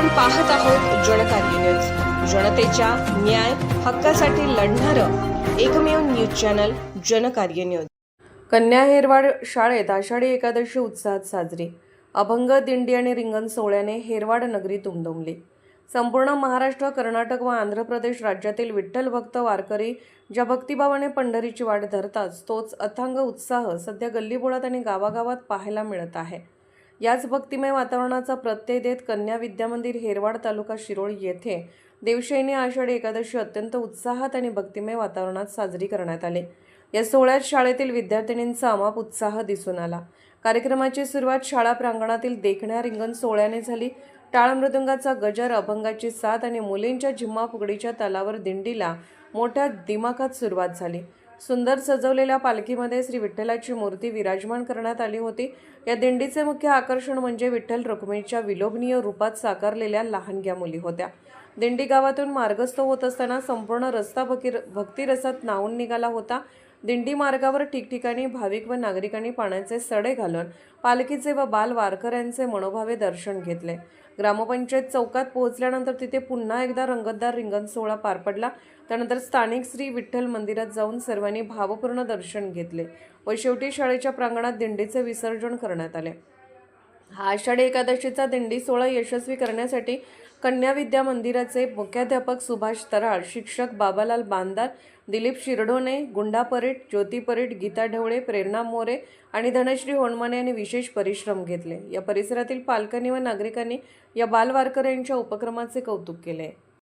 पाहत आहोत जनकार्य न्यूज, जनतेच्या न्याय हक्कासाठी लढणारं एकमेव न्यूज चॅनल जनकार्य न्यूज। कन्या हेरवाड शाळेत आषाढी एकादशी उत्साहात साजरी। अभंग दिंडी आणि रिंगण सोहळ्याने हेरवाड नगरी दुमदुमली। संपूर्ण महाराष्ट्र, कर्नाटक व आंध्र प्रदेश राज्यातील विठ्ठल भक्त वारकरी ज्या भक्तिभावाने पंढरीची वाट धरतात, तोच अथांग उत्साह सध्या गल्लीबोळात आणि गावागावात पाहायला मिळत आहे। याच भक्तिमय वातावरणाचा प्रत्यय देत कन्या विद्यामंदिर हेरवाड तालुका शिरोळ येथे देवशयनी आषाढी एकादशी अत्यंत उत्साहात आणि भक्तिमय वातावरणात साजरी करण्यात आली। या सोहळ्यात शाळेतील विद्यार्थिनींचा अमाप उत्साह दिसून आला। कार्यक्रमाची सुरुवात शाळा प्रांगणातील देखण्या रिंगण सोहळ्याने झाली। टाळ मृदुंगाचा गजर, अभंगाची साथ आणि मुलींच्या झिम्मा फुगडीच्या तालावर दिंडीला मोठ्या दिमाखात सुरुवात झाली। सुंदर सजवलेल्या पालखीमध्ये श्री विठ्ठलाची मूर्ती विराजमान करण्यात आली होती। या दिंडीचे मुख्य आकर्षण म्हणजे विठ्ठल रुक्मिणीच्या विलोभनीय रूपात साकारलेल्या लहानग्या मुली होत्या। दिंडी गावातून मार्गस्थ होत असताना संपूर्ण रस्ता भक्तिरसात न्हाऊन निघाला होता। दिंडी मार्गावर ठिकठिकाणी भाविक व नागरिकांनी पाण्याचे सडे घालून पालखीचे व बाल वारकऱ्यांचे मनोभावे दर्शन घेतले। ग्रामपंचायत चौकात पोहोचल्यानंतर तिथे पुन्हा एकदा रंगतदार रिंगण सोहळा पार पडला। त्यानंतर स्थानिक श्री विठ्ठल मंदिरात जाऊन सर्वांनी भावपूर्ण दर्शन घेतले व शेवटी शाळेच्या प्रांगणात दिंडीचे विसर्जन करण्यात आले। हा आषाढी एकादशीचा दिंडी सोहळा यशस्वी करण्यासाठी कन्या विद्या मंदिराचे मुख्याध्यापक सुभाष तराळ, शिक्षक बाबालाल बांदार, दिलीप शिरढोणे, गुंडा परीट, ज्योती परीट, गीता ढवळे, प्रेरणा मोरे आणि धनश्री होणमाने यांनी विशेष परिश्रम घेतले। या परिसरातील पालकांनी व नागरिकांनी या बालवारकऱ्यांच्या उपक्रमाचे कौतुक केले।